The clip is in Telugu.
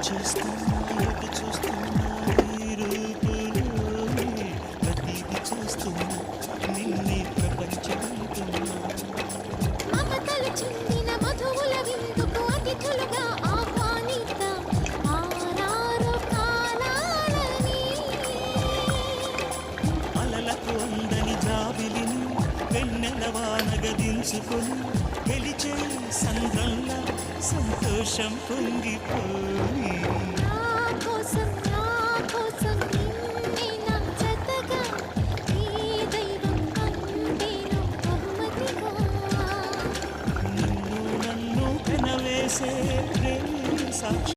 చూస్తున్నా ఎటు చూస్తున్నా ఈ రూపులోని ప్రతిది చూస్తున్నా నిన్నే ప్రపంచమంటున్నా మమతలు చిందిన మధువుల విందుకు అతిథులుగా ఆహ్వానిద్దాం ఆరారు కాలాలని అలలకు అందని జాబిలిని వెన్నెలవానగ దించుకొని గెలిచే సంద్రంలా సంతోషం పొంగిపోయి నా కోసం నిన్నే నా జతగా ఈ దైవం అందేను బహుమతిగా నిన్ను నన్ను కనవేసే ప్రేమ సాక్షి